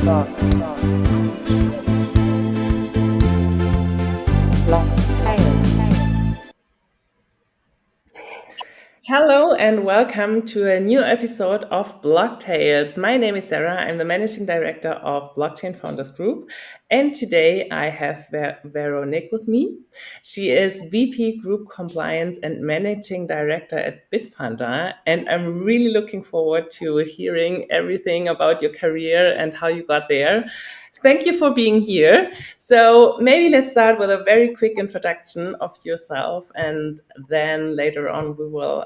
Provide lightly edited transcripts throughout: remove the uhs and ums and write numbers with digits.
Hello and welcome to a new episode of Blocktales. My name is Sarah. I'm the Managing Director of Blockchain Founders Group. And today I have Veronique with me. She is VP Group Compliance and Managing Director at Bitpanda. And I'm really looking forward to hearing everything about your career and how you got there. Thank you for being here. So maybe let's start with a very quick introduction of yourself, and then later on we will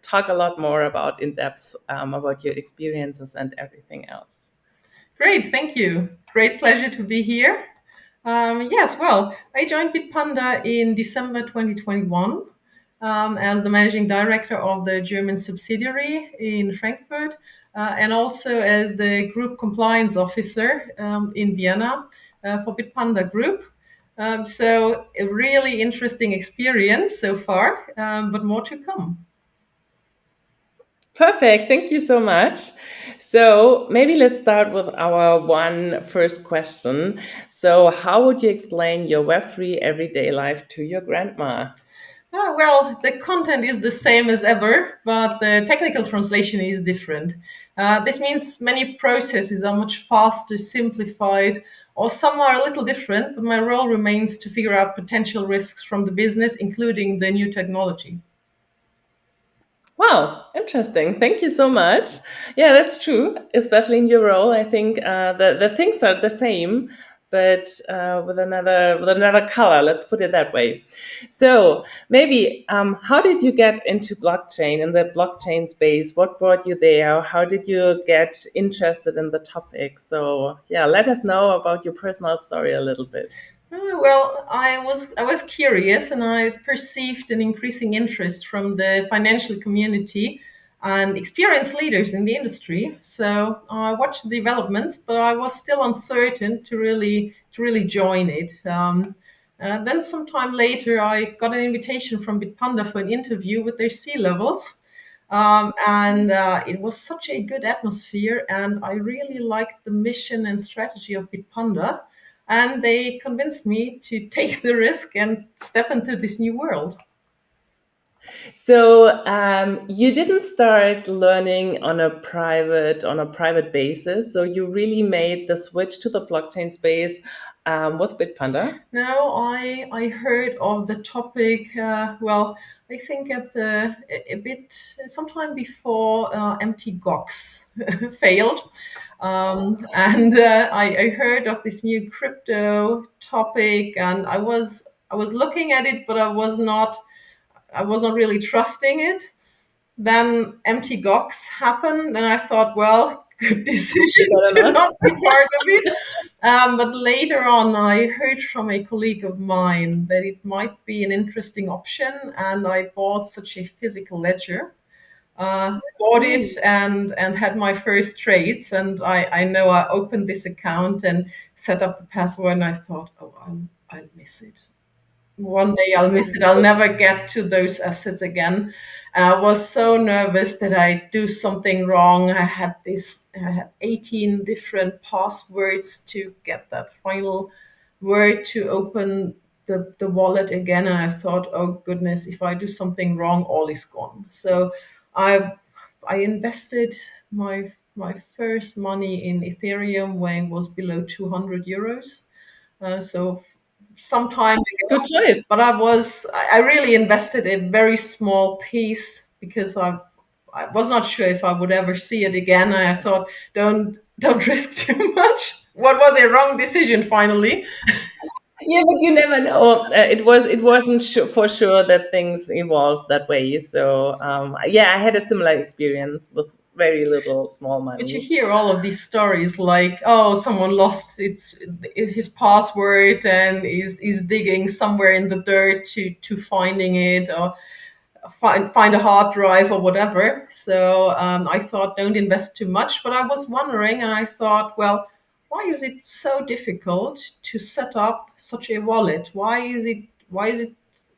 talk a lot more about in depth about your experiences and everything else. Great, thank you. Great pleasure to be here. I joined Bitpanda in December 2021 as the managing director of the German subsidiary in Frankfurt, and also as the group compliance officer in Vienna for Bitpanda Group. So a really interesting experience so far, but more to come. Perfect. Thank you so much. So maybe let's start with our first question. So how would you explain your Web3 everyday life to your grandma? The content is the same as ever, but the technical translation is different. This means many processes are much faster, simplified, or some are a little different, but my role remains to figure out potential risks from the business, including the new technology. Wow, interesting. Thank you so much. Yeah, that's true. Especially in your role, I think the things are the same, but with another color. Let's put it that way. So maybe, how did you get into blockchain in the blockchain space? What brought you there? How did you get interested in the topic? So yeah, let us know about your personal story a little bit. I was curious, and I perceived an increasing interest from the financial community and experienced leaders in the industry. So I watched the developments, but I was still uncertain to really join it. Then sometime later, I got an invitation from Bitpanda for an interview with their C-levels. And it was such a good atmosphere, and I really liked the mission and strategy of Bitpanda, and they convinced me to take the risk and step into this new world. So you didn't start learning on a private basis. So you really made the switch to the blockchain space with Bitpanda. Now I heard of the topic. I think at a bit sometime before MT Gox failed, and I heard of this new crypto topic, and I was looking at it, but I was not really trusting it. Then MT Gox happened, and I thought, well, good decision You to got not be part of it. But later on, I heard from a colleague of mine that it might be an interesting option, and I bought such a physical ledger. Bought it and had my first trades, and I know I opened this account and set up the password, and I thought, oh, I'll miss it. One day I'll miss it. I'll never get to those assets again. I was so nervous that I do something wrong. I had 18 different passwords to get that final word to open the wallet again. And I thought, oh goodness, if I do something wrong, all is gone. So I I invested my first money in Ethereum when it was below 200 euros. So some time Good ago, choice. but I really invested a very small piece because I was not sure if I would ever see it again. And I thought, don't risk too much. What was a wrong decision finally? Yeah, but you never know. It wasn't for sure that things evolved that way. So yeah, I had a similar experience with very little small But you money. hear all of these stories like, oh, someone lost his password and is digging somewhere in the dirt to finding it, or find a hard drive or whatever. So I thought, don't invest too much. But I was wondering, and I thought, well, why is it so difficult to set up such a wallet? Why is it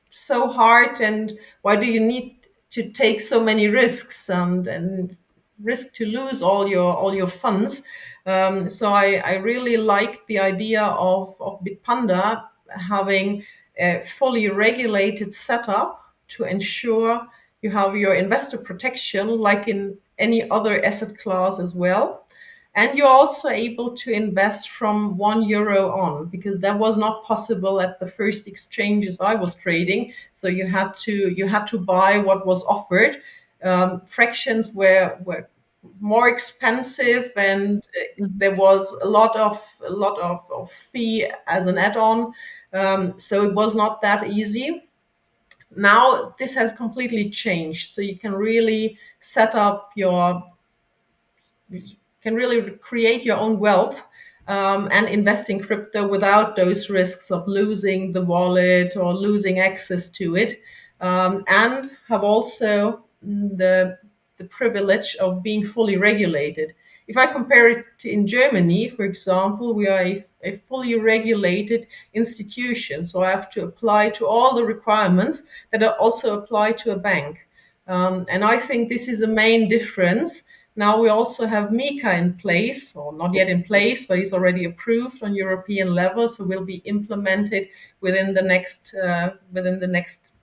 so hard, and why do you need to take so many risks? And risk to lose all your funds. So I really like the idea of Bitpanda having a fully regulated setup to ensure you have your investor protection like in any other asset class as well. And you're also able to invest from €1 on, because that was not possible at the first exchanges I was trading. So you had to buy what was offered. Fractions were more expensive, and there was a lot of fee as an add-on. So it was not that easy. Now this has completely changed. So you can really set up your can really create your own wealth, and invest in crypto without those risks of losing the wallet or losing access to it, and have also the privilege of being fully regulated. If I compare it to in Germany, for example, we are a fully regulated institution, so I have to apply to all the requirements that are also apply to a bank. And I think this is a main difference. Now we also have MiCA in place, or not yet in place, but it's already approved on European level, so will be implemented within the next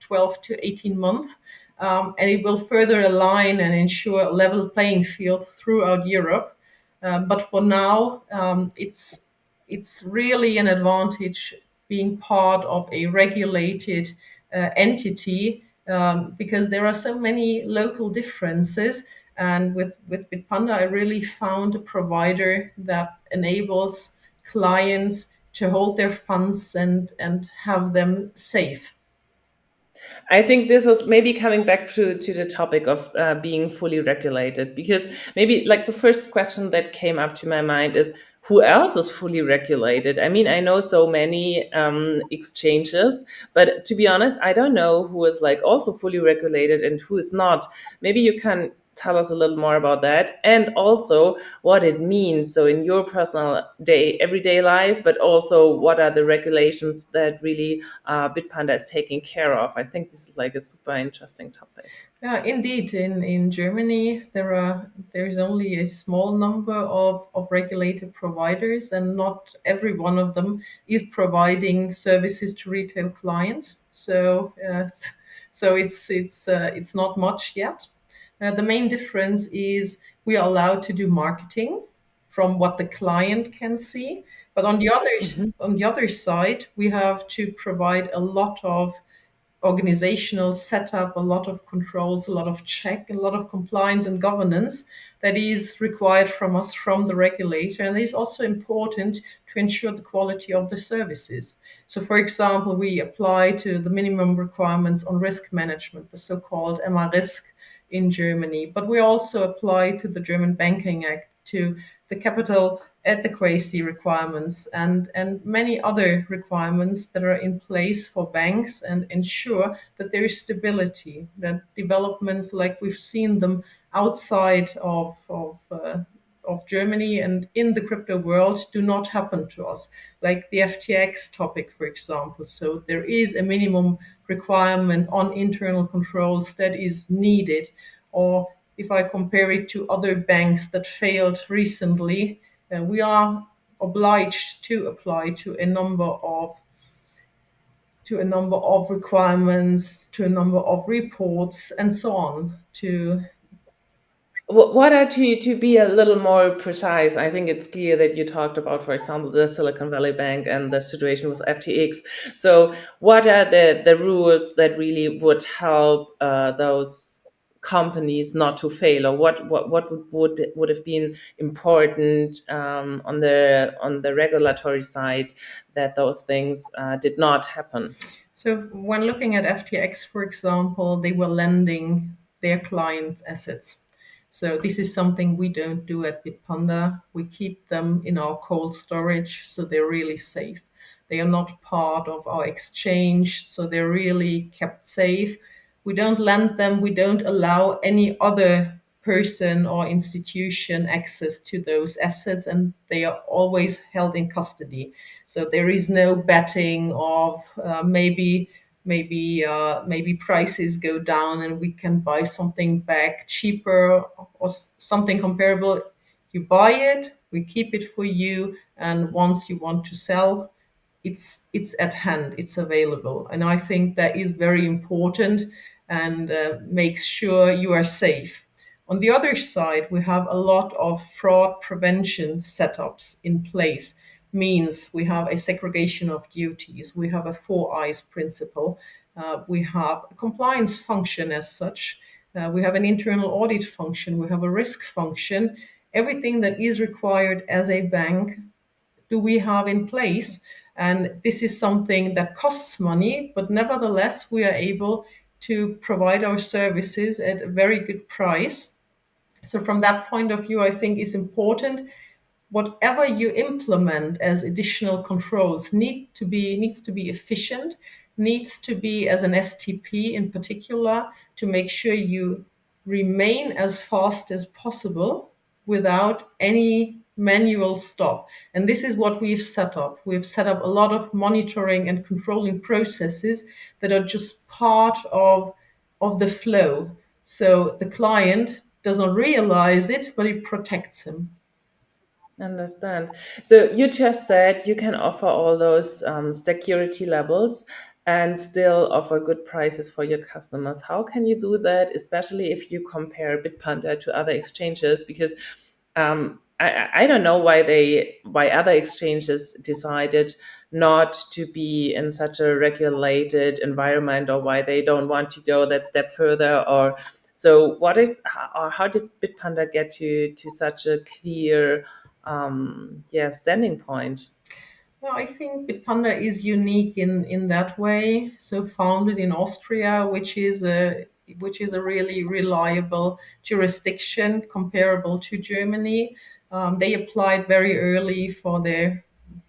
12 to 18 months. And it will further align and ensure a level playing field throughout Europe. But for now, it's really an advantage being part of a regulated entity, because there are so many local differences. And with Bitpanda, I really found a provider that enables clients to hold their funds and have them safe. I think this is maybe coming back to the topic of being fully regulated, because maybe like the first question that came up to my mind is, who else is fully regulated? I mean, I know so many exchanges, but to be honest, I don't know who is like also fully regulated and who is not. Maybe you can tell us a little more about that, and also what it means. So in your personal everyday life, but also what are the regulations that really Bitpanda is taking care of. I think this is like a super interesting topic. Yeah, indeed. In Germany, there is only a small number of regulated providers, and not every one of them is providing services to retail clients. So it's not much yet. The main difference is we are allowed to do marketing from what the client can see, but Mhm. on the other side, we have to provide a lot of organizational setup, a lot of controls, a lot of check, a lot of compliance and governance that is required from us from the regulator. And it is also important to ensure the quality of the services. So, for example, we apply to the minimum requirements on risk management, the so-called MA-Risk in Germany, but we also apply to the German Banking Act, to the capital adequacy requirements, and many other requirements that are in place for banks, and ensure that there is stability, that developments like we've seen them outside of Germany and in the crypto world do not happen to us, like the FTX topic, for example. So there is a minimum requirement on internal controls that is needed. Or if I compare it to other banks that failed recently, we are obliged to apply to a number of requirements, to a number of reports, and so on. To What are to be a little more precise? I think it's clear that you talked about, for example, the Silicon Valley Bank and the situation with FTX. So, what are the rules that really would help those companies not to fail, or what would have been important on the regulatory side that those things did not happen? So when looking at FTX, for example, they were lending their client assets. So this is something we don't do at Bitpanda. We keep them in our cold storage, so they're really safe. They are not part of our exchange, so they're really kept safe. We don't lend them. We don't allow any other person or institution access to those assets, and they are always held in custody. So there is no betting of maybe prices go down and we can buy something back cheaper or something comparable. You buy it, we keep it for you, and once you want to sell, it's at hand, it's available. And I think that is very important, and makes sure you are safe. On the other side, we have a lot of fraud prevention setups in place. Means we have a segregation of duties, we have a four eyes principle, we have a compliance function as such, we have an internal audit function, we have a risk function. Everything that is required as a bank do we have in place. And this is something that costs money, but nevertheless, we are able to provide our services at a very good price. So, from that point of view, I think it's important whatever you implement as additional controls needs to be efficient, needs to be as an STP in particular, to make sure you remain as fast as possible without any manual stop. And this is what we've set up. We've set up a lot of monitoring and controlling processes that are just part of the flow. So the client doesn't realize it, but it protects him. Understand. So you just said you can offer all those security levels and still offer good prices for your customers. How can you do that, especially if you compare Bitpanda to other exchanges? Because I don't know why other exchanges decided not to be in such a regulated environment, or why they don't want to go that step further, or so or how did Bitpanda get to such a clear standing point? Well, I think Bitpanda is unique in that way. So founded in Austria, which is a really reliable jurisdiction comparable to Germany. They applied very early for their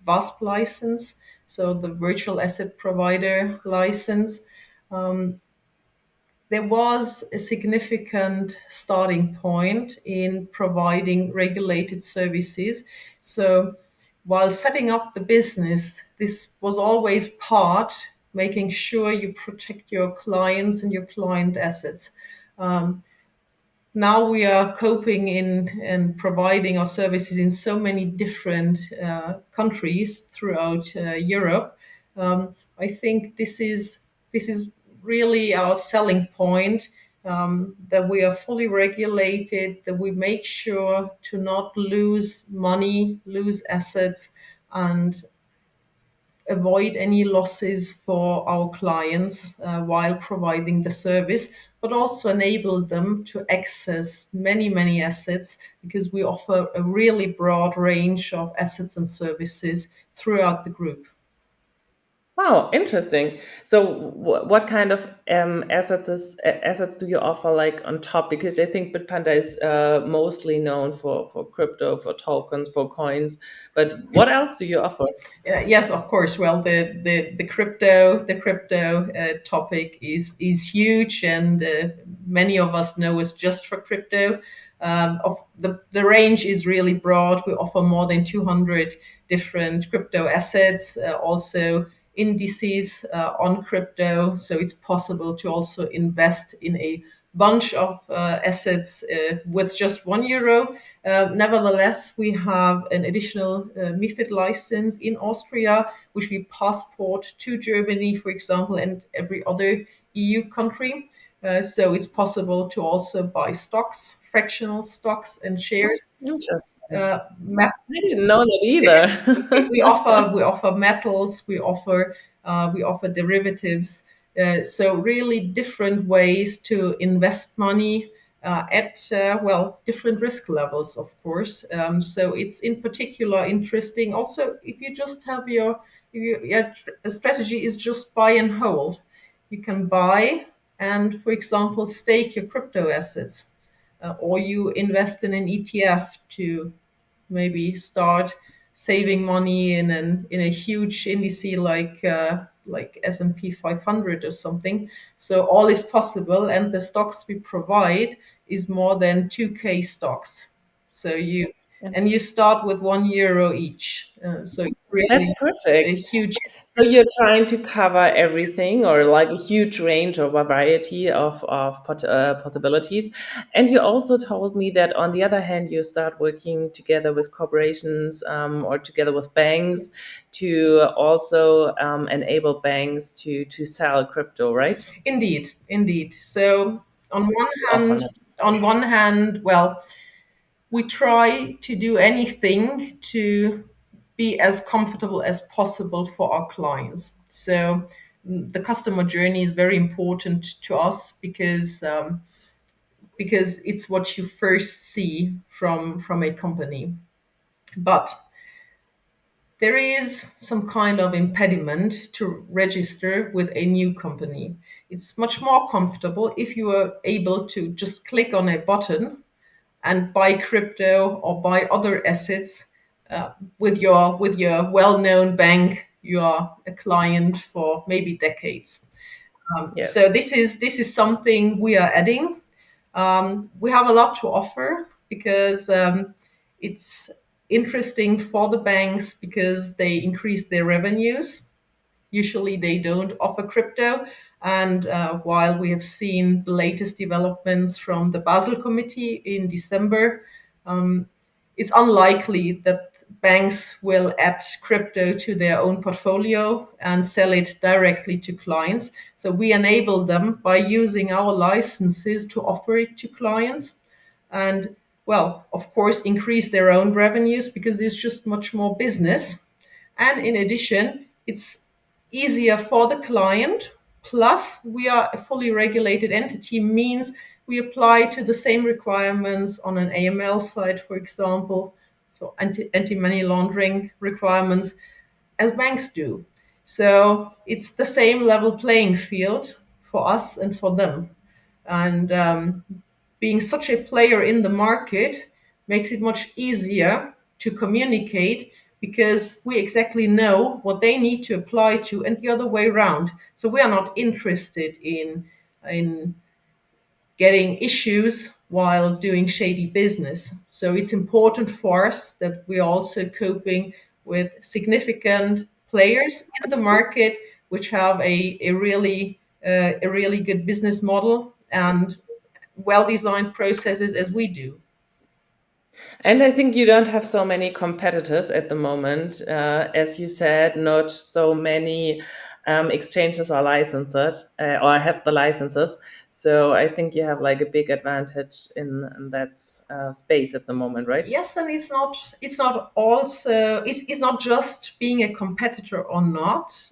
VASP license, so the virtual asset provider license. There was a significant starting point in providing regulated services. So while setting up the business, this was always part, making sure you protect your clients and your client assets. Now we are coping in and providing our services in so many different countries throughout Europe. I think this is really our selling point, that we are fully regulated, that we make sure to not lose money, lose assets, and avoid any losses for our clients while providing the service, but also enable them to access many, many assets, because we offer a really broad range of assets and services throughout the group. Wow, interesting. So, what kind of assets do you offer, like on top? Because I think Bitpanda is mostly known for crypto, for tokens, for coins. But what else do you offer? Yes, of course. Well, the crypto topic is huge, and many of us know it's just for crypto. Of the range is really broad. We offer more than 200 different crypto assets, also indices on crypto. So it's possible to also invest in a bunch of assets with just €1. Nevertheless, we have an additional MiFID license in Austria, which we passport to Germany, for example, and every other EU country. So it's possible to also buy stocks, fractional stocks and shares. Interesting. Uh, I didn't know that either. we offer metals, we offer derivatives. So really different ways to invest money at different risk levels, of course. So it's in particular interesting. Also, if you just have your strategy is just buy and hold, you can buy and, for example, stake your crypto assets, or you invest in an ETF to maybe start saving money in a huge index like S&P 500 or something. So all is possible, and the stocks we provide is more than 2K stocks. So and you start with €1 each. So it's That's really a perfect. huge. So you're trying to cover everything or like a huge range or a variety of possibilities. And you also told me that on the other hand, you start working together with corporations or together with banks to also enable banks to sell crypto, right? Indeed, indeed. So on one To offer hand, it. well, we try to do anything to be as comfortable as possible for our clients. So the customer journey is very important to us because it's what you first see from a company. But there is some kind of impediment to register with a new company. It's much more comfortable if you are able to just click on a button and buy crypto or buy other assets with your well-known bank. You are a client for maybe decades. So Yes. this is something we are adding. We have a lot to offer because it's interesting for the banks because they increase their revenues. Usually they don't offer crypto. And while we have seen the latest developments from the Basel Committee in December, it's unlikely that banks will add crypto to their own portfolio and sell it directly to clients. So we enable them by using our licenses to offer it to clients and, well, of course, increase their own revenues because there's just much more business. And in addition, it's easier for the client. Plus, we are a fully regulated entity, means we apply to the same requirements on an AML side, for example, so anti-money laundering requirements as banks do. So it's the same level playing field for us and for them. And being such a player in the market makes it much easier to communicate because we exactly know what they need to apply to and the other way around. So we are not interested in getting issues while doing shady business. So it's important for us that we're also coping with significant players in the market which have a really good business model and well designed processes as we do. And I think you don't have so many competitors at the moment. As you said, not so many exchanges are licensed or have the licenses. So I think you have like a big advantage in that space at the moment, right? Yes, and it's not just being a competitor or not.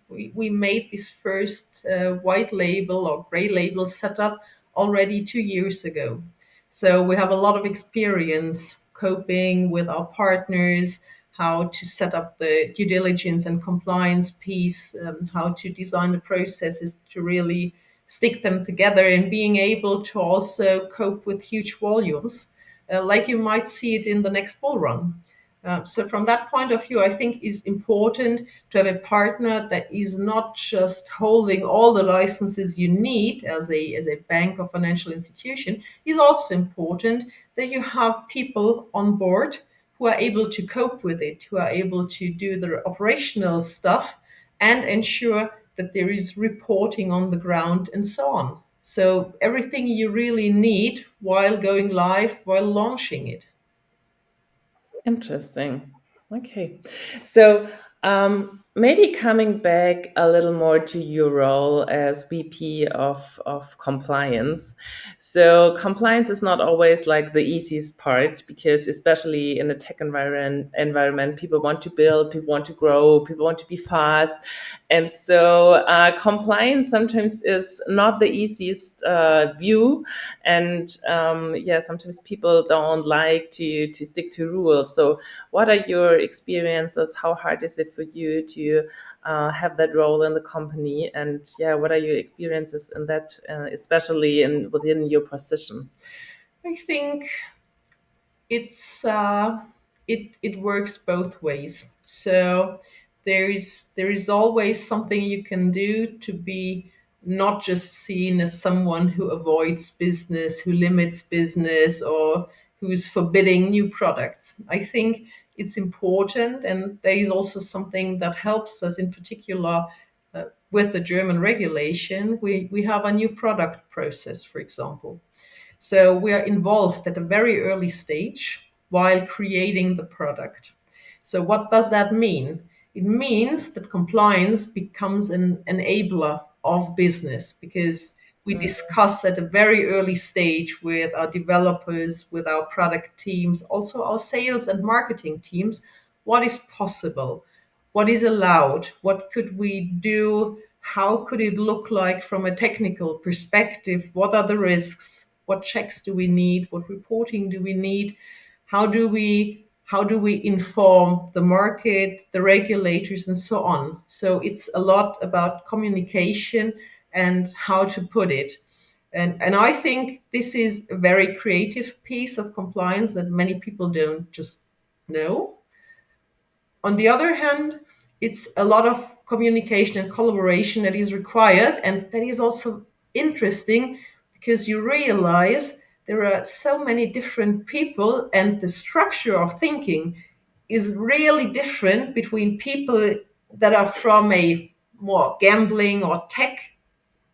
We made this first white label or gray label setup already 2 years ago. So we have a lot of experience coping with our partners, how to set up the due diligence and compliance piece, how to design the processes to really stick them together, and being able to also cope with huge volumes, like you might see it in the next bull run. So from that point of view, I think it's important to have a partner that is not just holding all the licenses you need as a bank or financial institution. It's also important that you have people on board who are able to cope with it, who are able to do the operational stuff and ensure that there is reporting on the ground and so on. So everything you really need while going live, while launching it. Interesting. Okay. So maybe coming back a little more to your role as VP of compliance. So compliance is not always like the easiest part because especially in the tech environment, people want to build, people want to grow, people want to be fast. And so compliance sometimes is not the easiest view. And yeah, sometimes people don't like to stick to rules. So what are your experiences? How hard is it for you to have that role in the company? And yeah, what are your experiences in that, especially in within your position? I think it's it works both ways. So there is always something you can do to be not just seen as someone who avoids business, who limits business, or who's forbidding new products. I think it's important, and there is also something that helps us in particular with the German regulation. We have a new product process, for example. So we are involved at a very early stage while creating the product. So what does that mean? It means that compliance becomes an enabler of business because we discuss at a very early stage with our developers, with our product teams, also our sales and marketing teams, what is possible, what is allowed, what could we do, how could it look like from a technical perspective, what are the risks, what checks do we need, what reporting do we need, how do we inform the market, the regulators, and so on. So it's a lot about communication and how to put it. And I think this is a very creative piece of compliance that many people don't just know. On the other hand, it's a lot of communication and collaboration that is required, and that is also interesting because you realize there are so many different people, and the structure of thinking is really different between people that are from a more gambling or tech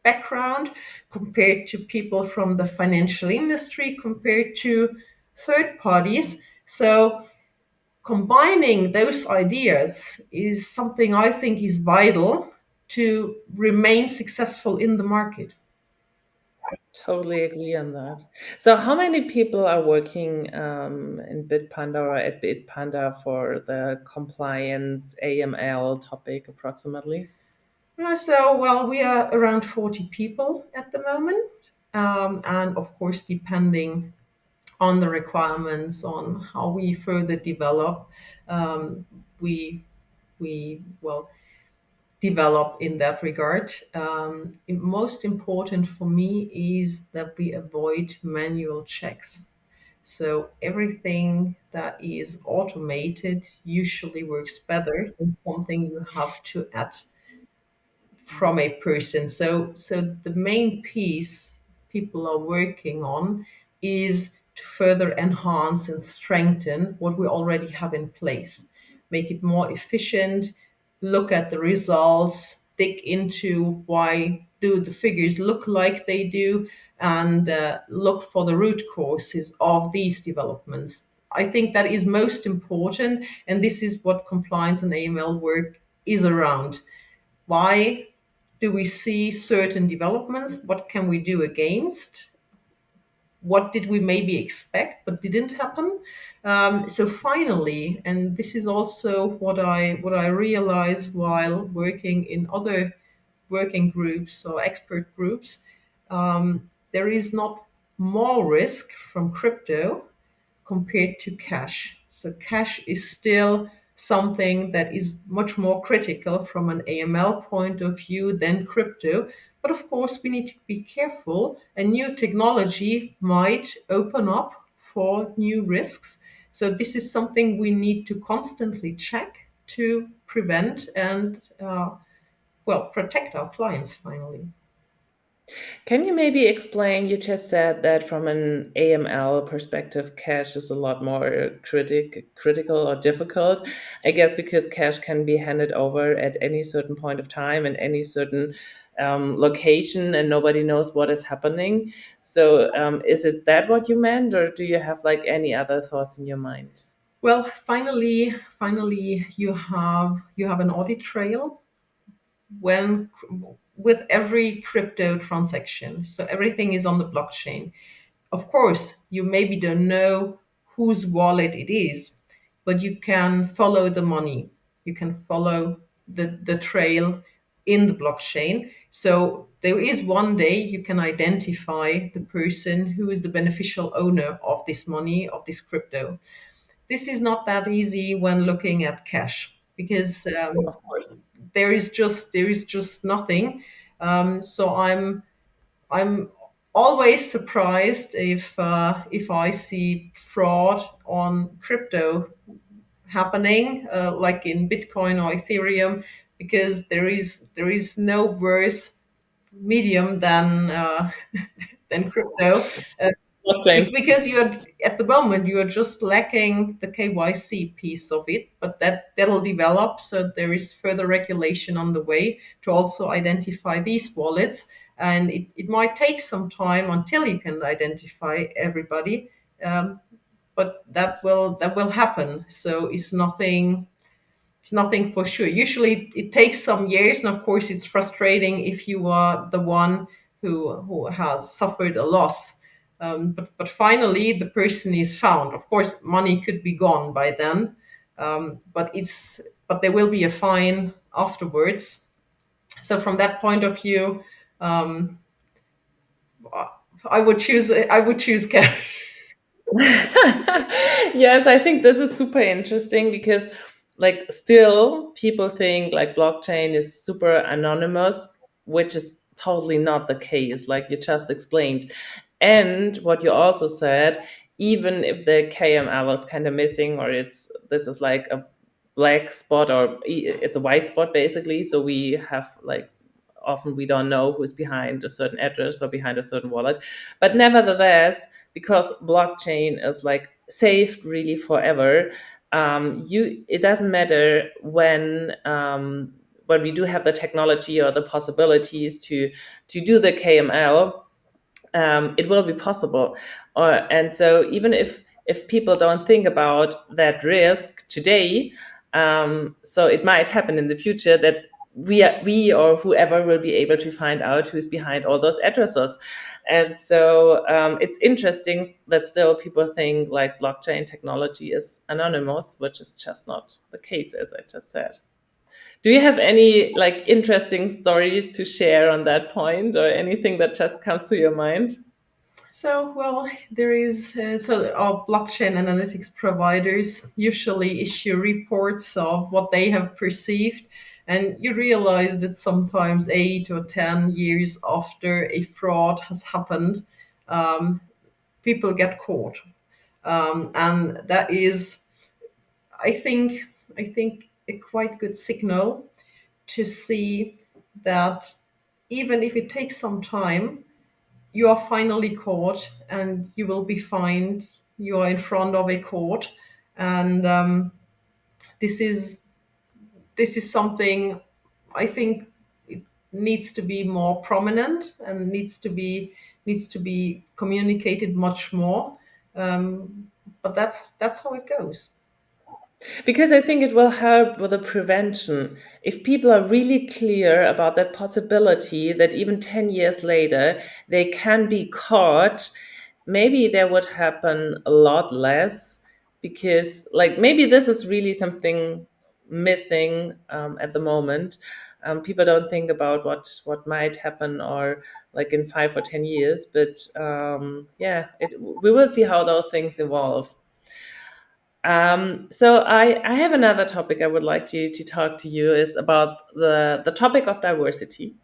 background compared to people from the financial industry compared to third parties. So combining those ideas is something I think is vital to remain successful in the market. Totally agree on that. So, how many people are working in Bitpanda or at Bitpanda for the compliance AML topic approximately? So, we are around 40 people at the moment. And of course, depending on the requirements, on how we further develop, um, we, we develop in that regard. Most important for me is that we avoid manual checks. So everything that is automated usually works better than something you have to add from a person. So the main piece people are working on is to further enhance and strengthen what we already have in place, make it more efficient, look at the results, dig into why do the figures look like they do, and look for the root causes of these developments. I think that is most important, and this is what compliance and AML work is around. Why do we see certain developments? What can we do against? What did we maybe expect but didn't happen? So finally, and this is also what I realize while working in other working groups or expert groups, there is not more risk from crypto compared to cash. So cash is still something that is much more critical from an AML point of view than crypto. But of course, we need to be careful. A new technology might open up for new risks. So this is something we need to constantly check to prevent and protect our clients finally. Can you maybe explain? You just said that from an AML perspective, cash is a lot more critical or difficult. I guess because cash can be handed over at any certain point of time and any certain location, and nobody knows what is happening. So, is it that what you meant, or do you have like any other thoughts in your mind? Well, finally, you have an audit trail when with every crypto transaction. So everything is on the blockchain. Of course, you maybe don't know whose wallet it is, but you can follow the money. You can follow the trail in the blockchain. So there is one day you can identify the person who is the beneficial owner of this money, of this crypto. This is not that easy when looking at cash because Of course. there is just nothing. So I'm always surprised if I see fraud on crypto happening, like in Bitcoin or Ethereum, because there is no worse medium than than crypto. blockchain. Because you're at the moment you are just lacking the KYC piece of it, but that'll develop. So there is further regulation on the way to also identify these wallets, and it might take some time until you can identify everybody. Um, but that will happen. So it's nothing for sure. Usually it takes some years, and of course it's frustrating if you are the one who has suffered a loss. But finally the person is found. Of course, money could be gone by then, but there will be a fine afterwards. So from that point of view, um, I would choose cash. Yes, I think this is super interesting because, like, still people think like blockchain is super anonymous, which is totally not the case, like you just explained. And what you also said, even if the KML is kind of missing, or this is like a black spot, or it's a white spot basically, so we have like often we don't know who's behind a certain address or behind a certain wallet, but nevertheless, because blockchain is like saved really forever, you it doesn't matter when we do have the technology or the possibilities to do the KML, it will be possible. And so even if people don't think about that risk today, so it might happen in the future that we or whoever will be able to find out who's behind all those addresses. And so it's interesting that still people think like blockchain technology is anonymous, which is just not the case, as I just said. Do you have any like interesting stories to share on that point, or anything that just comes to your mind? So, well, there is so our blockchain analytics providers usually issue reports of what they have perceived, and you realize that sometimes 8 or 10 years after a fraud has happened, people get caught, and that is, I think, a quite good signal to see that even if it takes some time, you are finally caught and you will be fined. You are in front of a court, and this is this is something I think it needs to be more prominent and needs to be communicated much more. But that's how it goes. Because I think it will help with the prevention. If people are really clear about that possibility that even 10 years later they can be caught, maybe there would happen a lot less. Because, like, maybe this is really something missing at the moment. People don't think about what might happen, or like in 5 or 10 years. But yeah, we will see how those things evolve. So I have another topic I would like to talk to you is about the topic of diversity,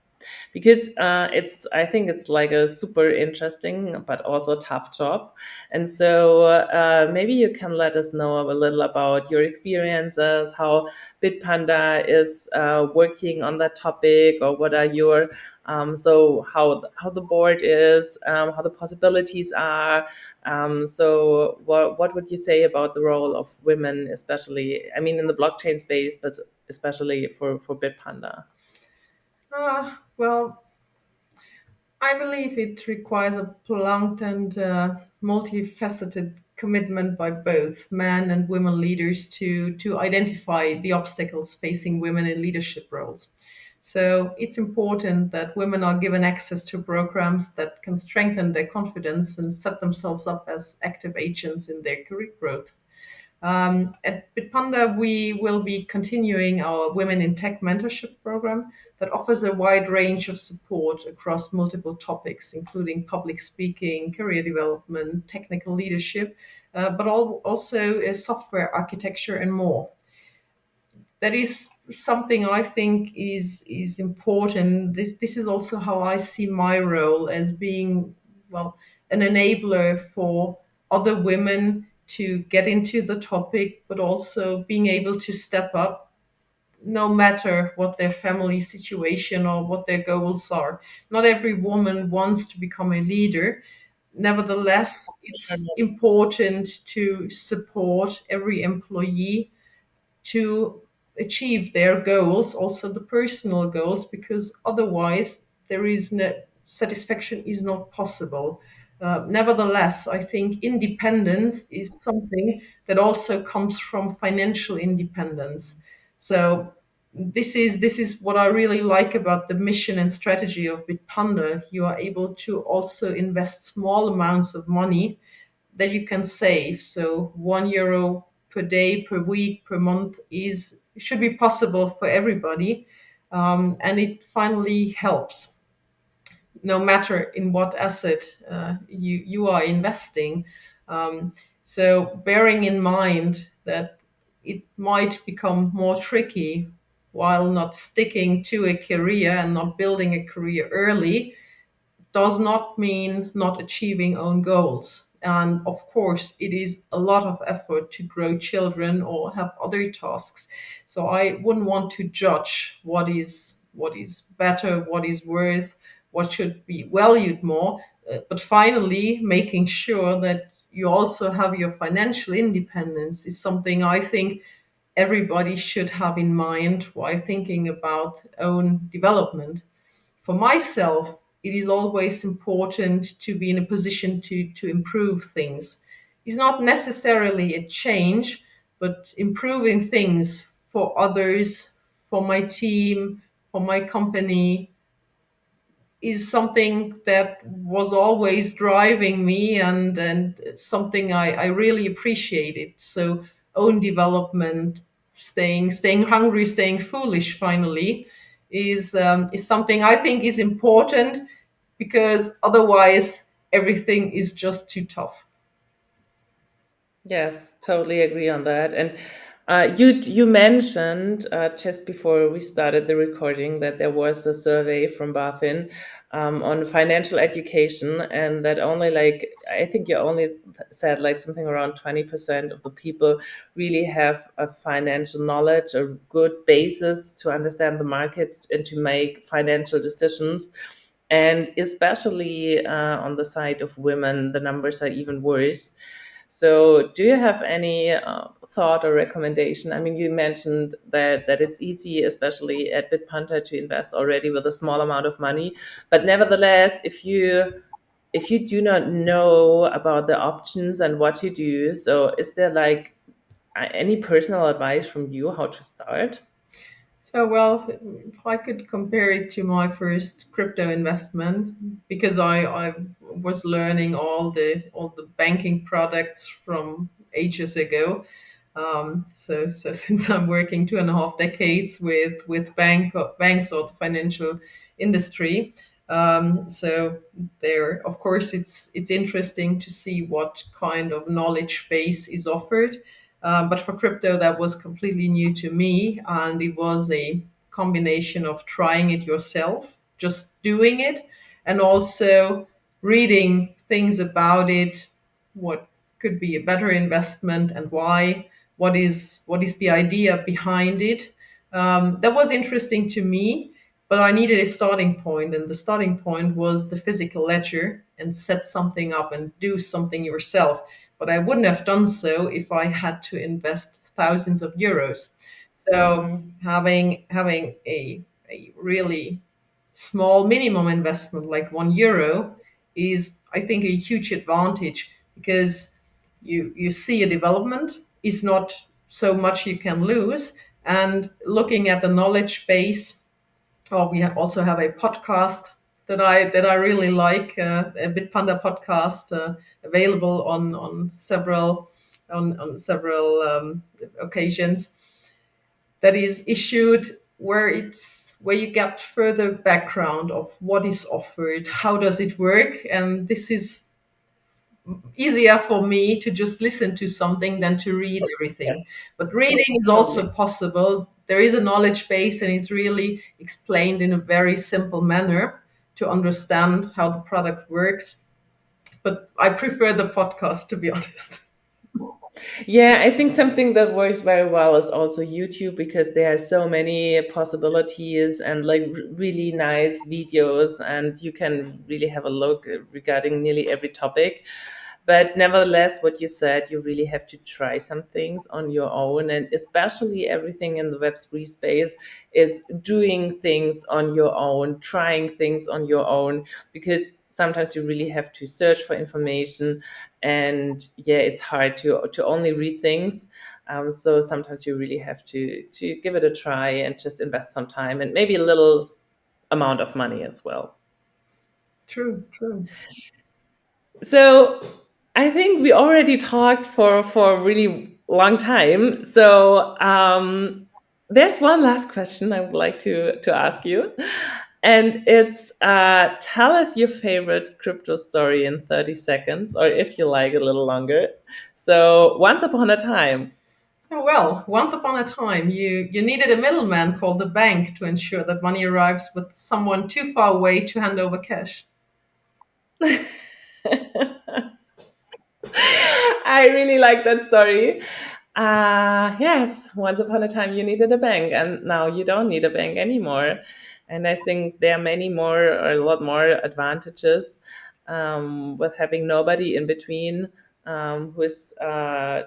because it's I think it's like a super interesting but also tough job. And so maybe you can let us know a little about your experiences, how Bitpanda is working on that topic, or what are your so how the board is, how the possibilities are. So what would you say about the role of women, especially, I mean, in the blockchain space, but especially for Bitpanda? Well, I believe it requires a prolonged and multifaceted commitment by both men and women leaders to identify the obstacles facing women in leadership roles. So it's important that women are given access to programs that can strengthen their confidence and set themselves up as active agents in their career growth. At Bitpanda, we will be continuing our Women in Tech mentorship program that offers a wide range of support across multiple topics, including public speaking, career development, technical leadership, but also software architecture and more. That is something I think is important. This is also how I see my role as being, well, an enabler for other women to get into the topic, but also being able to step up no matter what their family situation or what their goals are. Not every woman wants to become a leader, Nevertheless, it's important to support every employee to achieve their goals, also the personal goals, because otherwise there is no satisfaction is not possible. Nevertheless, I think independence is something that also comes from financial independence. So this is what I really like about the mission and strategy of Bitpanda. You are able to also invest small amounts of money that you can save. So €1 per day, per week, per month is should be possible for everybody, and it finally helps, no matter in what asset you are investing. So bearing in mind that it might become more tricky while not sticking to a career and not building a career early, does not mean not achieving own goals. And of course, it is a lot of effort to grow children or have other tasks. So I wouldn't want to judge what is better, what is worth, what should be valued more. But finally, making sure that you also have your financial independence is something I think everybody should have in mind while thinking about own development. For myself, it is always important to be in a position to improve things. It's not necessarily a change, but improving things for others, for my team, for my company, is something that was always driving me, and something I really appreciated. So own development, staying hungry, staying foolish finally is something I think is important, because otherwise everything is just too tough. Yes, totally agree on that. And you mentioned just before we started the recording that there was a survey from BaFin on financial education, and that only like I think you only said like something around 20% of the people really have a financial knowledge, a good basis to understand the markets and to make financial decisions. And especially on the side of women, the numbers are even worse. So, do you have any thought or recommendation? I mean, you mentioned that it's easy, especially at Bitpanda, to invest already with a small amount of money. But nevertheless, if you do not know about the options and what you do, so is there like any personal advice from you how to start? So, well, if I could compare it to my first crypto investment, because I was learning all the banking products from ages ago. So since I'm working 2.5 decades with banks or the financial industry, so there, of course, it's interesting to see what kind of knowledge base is offered. But for crypto, that was completely new to me, and it was a combination of trying it yourself, just doing it, and also reading things about it, what could be a better investment and why, what is the idea behind it. That was interesting to me, but I needed a starting point, and the starting point was the physical ledger and set something up and do something yourself. But I wouldn't have done so if I had to invest thousands of euros. So Hmm. having a really small minimum investment like €1 is, I think, a huge advantage, because you see a development is not so much you can lose. And looking at the knowledge base, or also have a podcast that I really like, a Bitpanda podcast, available on several occasions, that is issued, where you get further background of what is offered, how does it work. And this is easier for me to just listen to something than to read everything. Yes, But reading is also totally. possible. There is a knowledge base, and it's really explained in a very simple manner to understand how the product works. But I prefer the podcast, to be honest. Yeah, I think something that works very well is also YouTube because there are so many possibilities and like really nice videos, and you can really have a look regarding nearly every topic. But nevertheless, what you said, you really have to try some things on your own, and especially everything in the Web3 space is doing things on your own, trying things on your own, because sometimes you really have to search for information, and yeah, it's hard to only read things. So sometimes you really have to give it a try and just invest some time and maybe a little amount of money as well. True, true. So I think we already talked for a really long time. So there's one last question I would like to ask you, and it's tell us your favorite crypto story in 30 seconds, or if you like a little longer. So once upon a time. Oh, well, once upon a time, you needed a middleman called the bank to ensure that money arrives with someone too far away to hand over cash. I really like that story. Yes, once upon a time you needed a bank, and now you don't need a bank anymore. And I think there are many more, or a lot more advantages with having nobody in between who is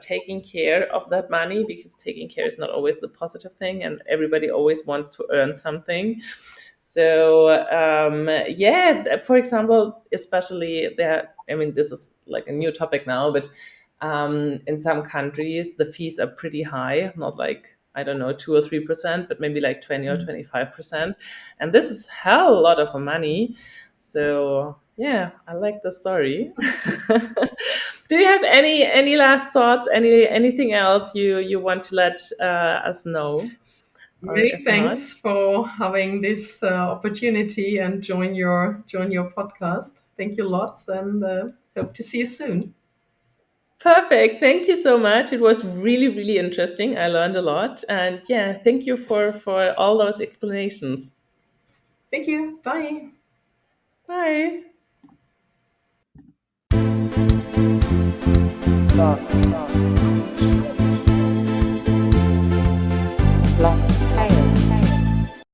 taking care of that money, because taking care is not always the positive thing, and everybody always wants to earn something. So yeah, for example, especially there, I mean, this is like a new topic now, but in some countries the fees are pretty high, not like, I don't know, 2 or 3%, but maybe like 20 or 25%, and this is hell a lot of money. So yeah, I like the story. Do you have any last thoughts? Anything else you want to let us know, or Many if not? thanks for having this opportunity and join your podcast. Thank you lots, and hope to see you soon. Perfect. Thank you so much. It was really, really interesting. I learned a lot. And yeah, thank you for all those explanations. Thank you. Bye. Bye.